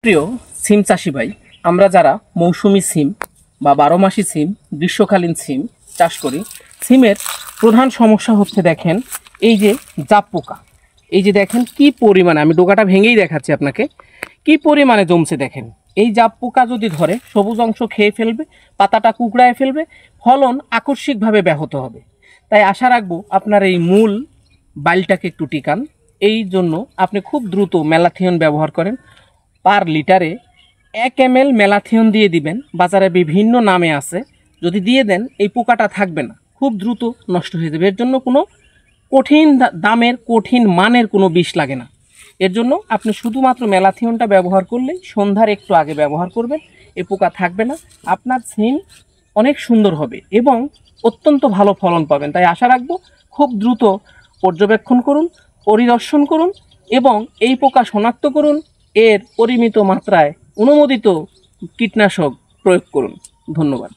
প্রিয় সিম চাষি ভাই, আমরা যারা মৌসুমি সিম বা 12 মাসি সিম, গ্রীষ্মকালীন সিম চাষ করি, সিমের প্রধান সমস্যা হচ্ছে দেখেন এই যে জাপ পোকা। এই যে দেখেন কি পরিমাণে, আমি ডোকাটা ভেঙেই দেখাচ্ছি আপনাকে, কি পরিমাণে জমছে দেখেন। এই জাপ পোকা যদি ধরে সবুজ অংশ খেয়ে ফেলবে, পাতাটা কুকড়ায় ফেলবে, ফলন আকস্মিকভাবে ব্যাহত হবে। তাই আশা রাখবো আপনার এই মূল বাইলটাকে একটু টিকান। এই জন্য আপনি খুব দ্রুত ম্যালাথিয়ন ব্যবহার করেন। পার লিটারে 1 ml ম্যালাথিয়ন দিয়ে দিবেন। বাজারে বিভিন্ন নামে আছে, যদি দিয়ে দেন এই পোকাটা থাকবে না, খুব দ্রুত নষ্ট হয়ে যাবে। এর জন্য কোনো কঠিন দামের কঠিন মানের কোনো বিষ লাগে না। এর জন্য আপনি শুধুমাত্র ম্যালাথিয়নটা ব্যবহার করলে সন্ধ্যার একটু আগে ব্যবহার করবেন, এই পোকা থাকবে না। আপনার সিম অনেক সুন্দর হবে এবং অত্যন্ত ভালো ফলন পাবেন। তাই আশা রাখবো খুব দ্রুত পর্যবেক্ষণ করুন, পরিদর্শন করুন এবং এই পোকা শনাক্ত করুন। এর পরিমিত মাত্রায় অনুমোদিত কীটনাশক প্রয়োগ করুন। ধন্যবাদ।